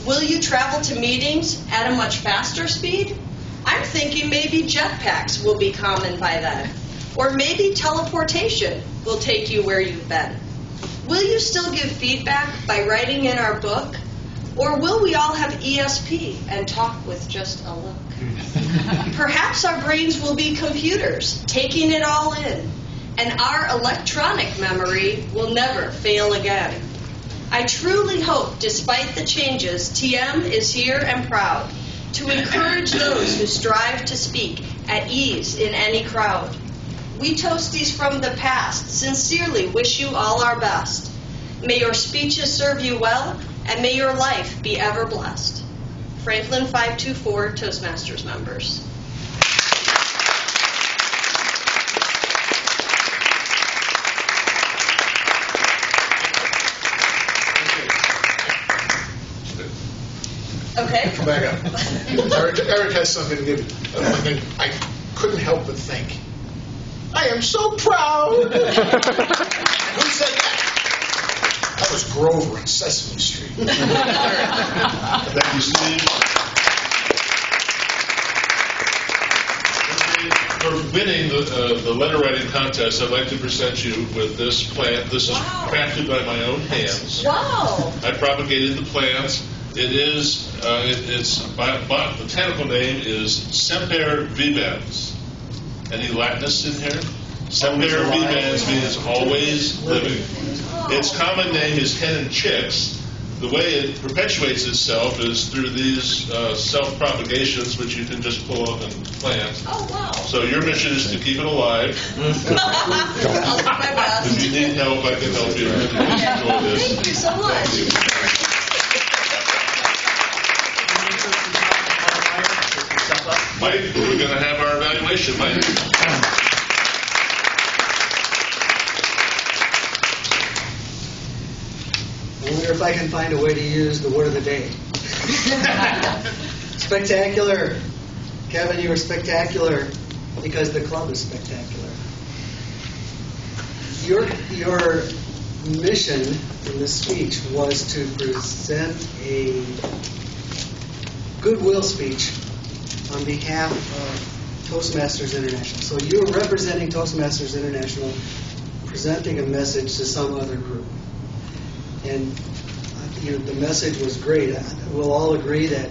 Will you travel to meetings at a much faster speed? I'm thinking maybe jetpacks will be common by then. Or maybe teleportation will take you where you've been. Will you still give feedback by writing in our book? Or will we all have ESP and talk with just a look? Perhaps our brains will be computers, taking it all in, and our electronic memory will never fail again. I truly hope, despite the changes, TM is here and proud to encourage those who strive to speak at ease in any crowd. We Toasties from the past sincerely wish you all our best. May your speeches serve you well, and may your life be ever blessed. Franklin 524 Toastmasters members. Okay. Come back up. Eric has something to give you. And I couldn't help but think, I am so proud. Who said that? That was Grover and Sesame Street. Thank you, Steve. For winning the letter writing contest, I'd like to present you with this plant. This is crafted by my own hands. Wow. I propagated the plant. It is, its botanical name is Semper Vivens. Any Latinists in here? Semper Vivens means always living. Its common name is hen and chicks. The way it perpetuates itself is through these self-propagations, which you can just pull up and plant. Oh, wow. So your mission is to keep it alive. I'll do my best. If you need help, I can help you. Enjoy this. Thank you so much. Thank you. Mike, we're going to have our evaluation, Mike. I wonder if I can find a way to use the word of the day. Spectacular. Kevin, you were spectacular because the club is spectacular. Your mission in this speech was to present a goodwill speech on behalf of Toastmasters International. So you're representing Toastmasters International, presenting a message to some other group. And the message was great. We'll all agree that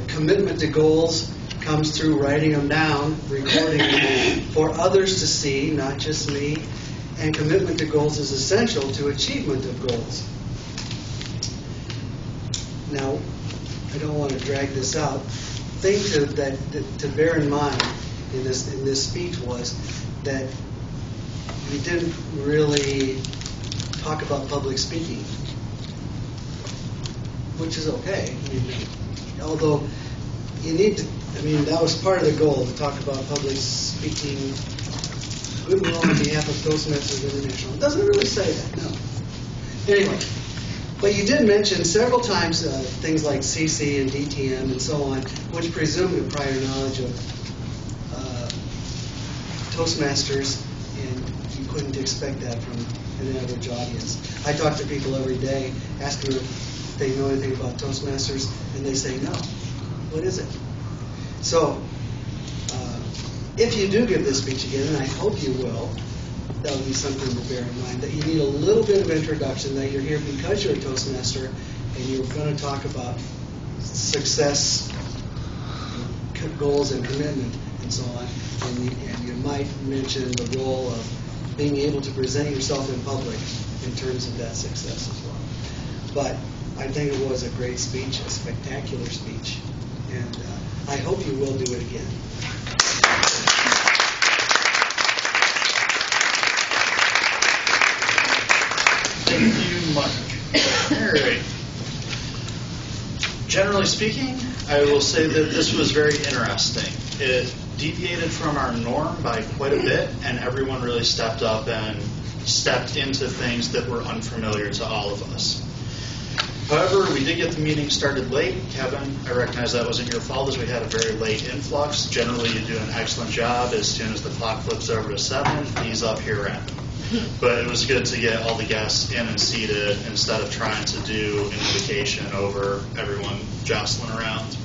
commitment to goals comes through writing them down, recording them for others to see, not just me. And commitment to goals is essential to achievement of goals. Now, I don't want to drag this out. Thing to bear in mind in this speech was that we didn't really talk about public speaking, which is okay. Although you need to, that was part of the goal, to talk about public speaking, goodwill on behalf of Toastmasters International. It doesn't really say that, no. Anyway, but you did mention several times things like CC and DTM and so on, which presume a prior knowledge of Toastmasters, and you couldn't expect that from an average audience. I talk to people every day, ask them if they know anything about Toastmasters, and they say no. What is it? So, if you do give this speech again, and I hope you will, that would be something to bear in mind, that you need a little bit of introduction, that you're here because you're a Toastmaster, and you're going to talk about success, goals, and commitment, and so on. And you might mention the role of being able to present yourself in public in terms of that success as well. But I think it was a great speech, a spectacular speech, and I hope you will do it again. Thank you, Mike. All right. Generally speaking, I will say that this was very interesting. It deviated from our norm by quite a bit, and everyone really stepped up and stepped into things that were unfamiliar to all of us. However, we did get the meeting started late. Kevin, I recognize that wasn't your fault as we had a very late influx. Generally, you do an excellent job. As soon as the clock flips over to 7, he's up here rapping. But it was good to get all the guests in and seated instead of trying to do an invocation over everyone jostling around.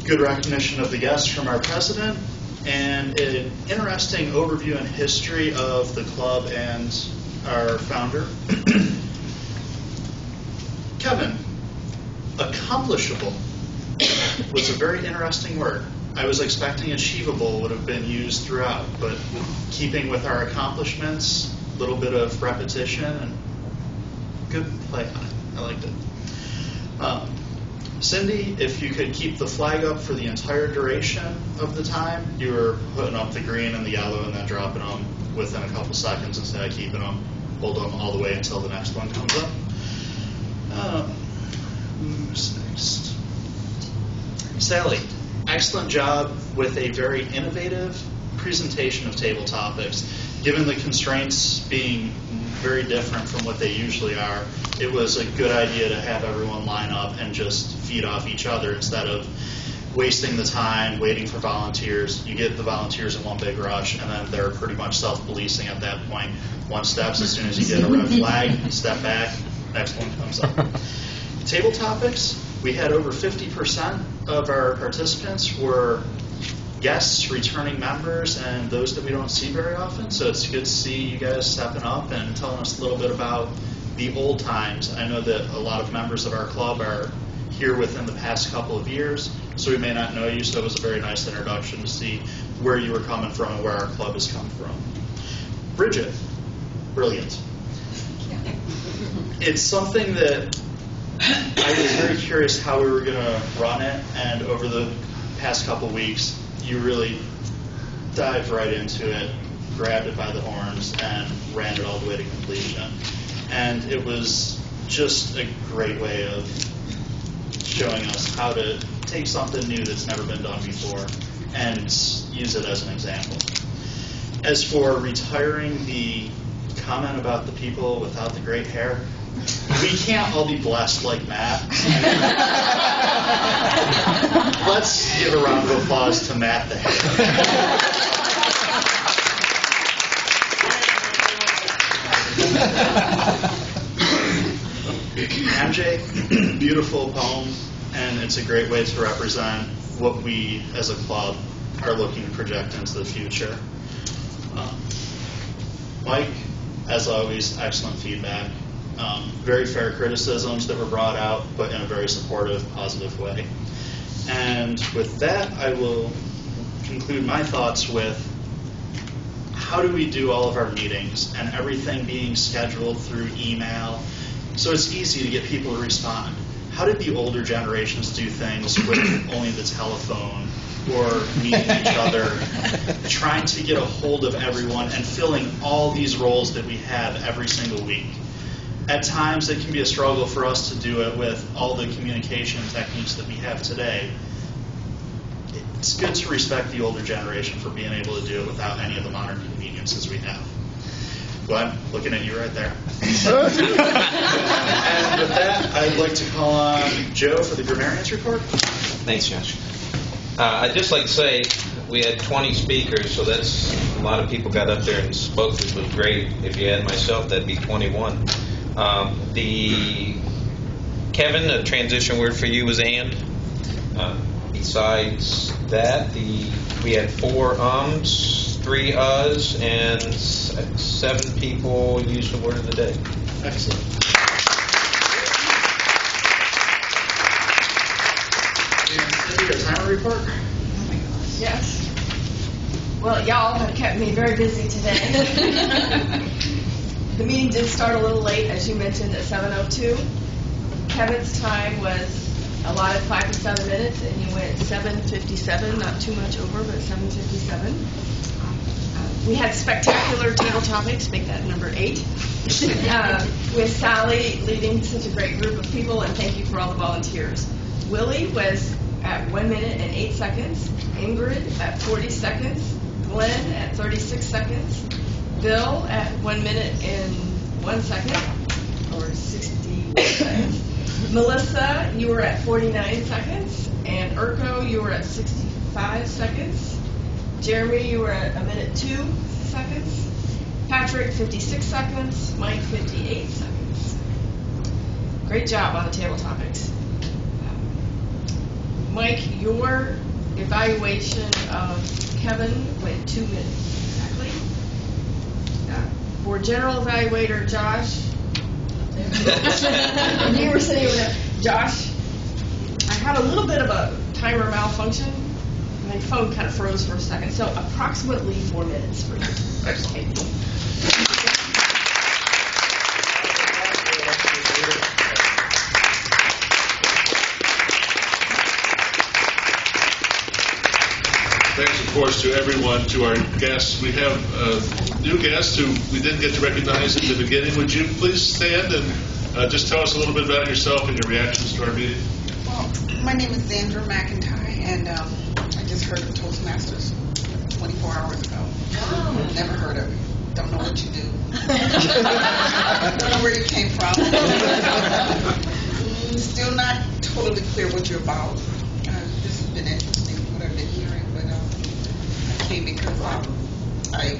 Good recognition of the guests from our president, and an interesting overview and history of the club and our founder. Kevin, accomplishable was a very interesting word. I was expecting achievable would have been used throughout, but keeping with our accomplishments, a little bit of repetition, and good play on it. I liked it. Cindy, if you could keep the flag up for the entire duration of the time, you were putting up the green and the yellow and then dropping them within a couple seconds instead of keeping them, hold them all the way until the next one comes up. Who's next? Sally, excellent job with a very innovative presentation of table topics. Given the constraints being very different from what they usually are, it was a good idea to have everyone line up and just feed off each other instead of wasting the time waiting for volunteers. You get the volunteers in one big rush, and then they're pretty much self-policing at that point. One steps, as soon as you get a red flag, step back, next one comes up. Table topics, we had over 50% of our participants were guests, returning members, and those that we don't see very often. So it's good to see you guys stepping up and telling us a little bit about the old times. I know that a lot of members of our club are here within the past couple of years, so we may not know you, so it was a very nice introduction to see where you were coming from and where our club has come from. Bridget, brilliant. It's something that I was very curious how we were going to run it, and over the past couple weeks, you really dived right into it, grabbed it by the horns, and ran it all the way to completion. And it was just a great way of showing us how to take something new that's never been done before and use it as an example. As for retiring the comment about the people without the great hair, we can't all be blessed like Matt. Let's give a round of applause to Matt the hair. MJ, beautiful poem, and it's a great way to represent what we as a club are looking to project into the future. Mike, as always, excellent feedback. Very fair criticisms that were brought out, but in a very supportive, positive way. And with that, I will conclude my thoughts with how do we do all of our meetings and everything being scheduled through email so it's easy to get people to respond. How did the older generations do things with only the telephone or meeting each other, trying to get a hold of everyone and filling all these roles that we have every single week? At times, it can be a struggle for us to do it with all the communication techniques that we have today. It's good to respect the older generation for being able to do it without any of the modern conveniences we have. Glenn, looking at you right there. And with that, I'd like to call on Joe for the grammarians report. Thanks, Josh. I'd just like to say we had 20 speakers, so that's a lot of people got up there and spoke, which was great. If you add myself, that'd be 21. Kevin, a transition word for you was and. Besides that, we had 4 ums, 3 uhs, and 7 people used the word of the day. Excellent. And Cindy, your timer report? Yes. Well, y'all have kept me very busy today. The meeting did start a little late, as you mentioned, at 7:02. Kevin's time was allotted 5 to 7 minutes, and you went 7:57, not too much over, but 7:57. We had spectacular table topics, make that number 8, with Sally leading such a great group of people, and thank you for all the volunteers. Willie was at 1 minute and 8 seconds, Ingrid at 40 seconds, Glenn at 36 seconds, Bill at 1 minute and 1 second, or 61 seconds. Melissa, you were at 49 seconds, and Urko, you were at 65 seconds. Jeremy, you were at 1 minute 2 seconds. Patrick, 56 seconds. Mike, 58 seconds. Great job on the table topics. Mike, your evaluation of Kevin went 2 minutes exactly. For general evaluator Josh, you were sitting over there. Josh, I had a little bit of a timer malfunction. My phone kind of froze for a second. So approximately 4 minutes for you. Excellent. Thanks, of course, to everyone, to our guests. We have new guests who we didn't get to recognize at the beginning. Would you please stand and just tell us a little bit about yourself and your reactions to our meeting? Well, my name is Sandra McIntyre, and I just heard of Toastmasters 24 hours ago. Oh. Never heard of it. Don't know what you do. Don't know where you came from. Still not totally clear what you're about. This has been interesting, what I've been hearing, but I came because I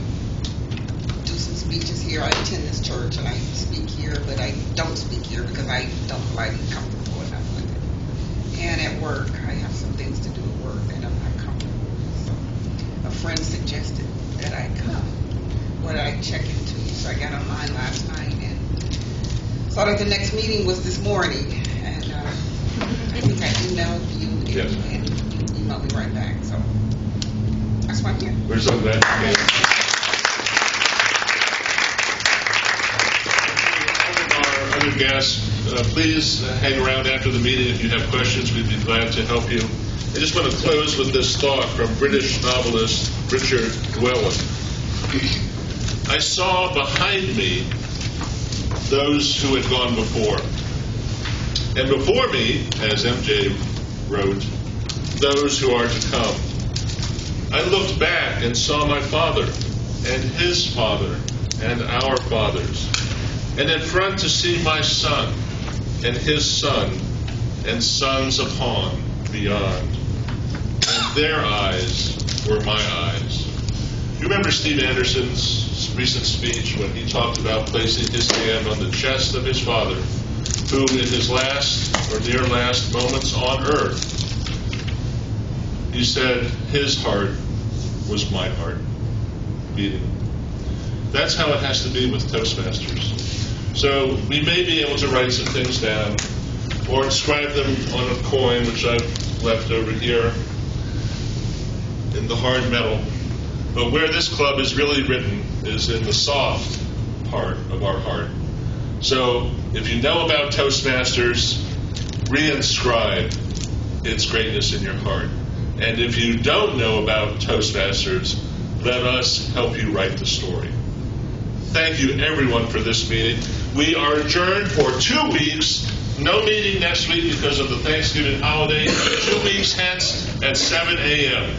do some speeches here. I attend this church and I speak here, but I don't speak here because I don't feel like I'm comfortable enough with it. And at work, I have some things to do at work that I'm not comfortable with. So a friend suggested that I come, but I check into you. So I got online last night and saw that the next meeting was this morning. And I think I emailed you and you emailed me right back. So that's why I'm here. We're so glad you came. Other guests, please hang around after the meeting if you have questions. We'd be glad to help you. I just want to close with this thought from British novelist Richard Llewellyn. I saw behind me those who had gone before. And before me, as MJ wrote, those who are to come. I looked back and saw my father and his father and our fathers. And in front to see my son and his son and sons upon beyond. And their eyes were my eyes. You remember Steve Anderson's recent speech when he talked about placing his hand on the chest of his father, who in his last or near last moments on earth, he said his heart was my heart beating. That's how it has to be with Toastmasters. So we may be able to write some things down or inscribe them on a coin, which I've left over here in the hard metal. But where this club is really written is in the soft part of our heart. So if you know about Toastmasters, reinscribe its greatness in your heart. And if you don't know about Toastmasters, let us help you write the story. Thank you, everyone, for this meeting. We are adjourned for 2 weeks. No meeting next week because of the Thanksgiving holiday. 2 weeks hence at 7 a.m.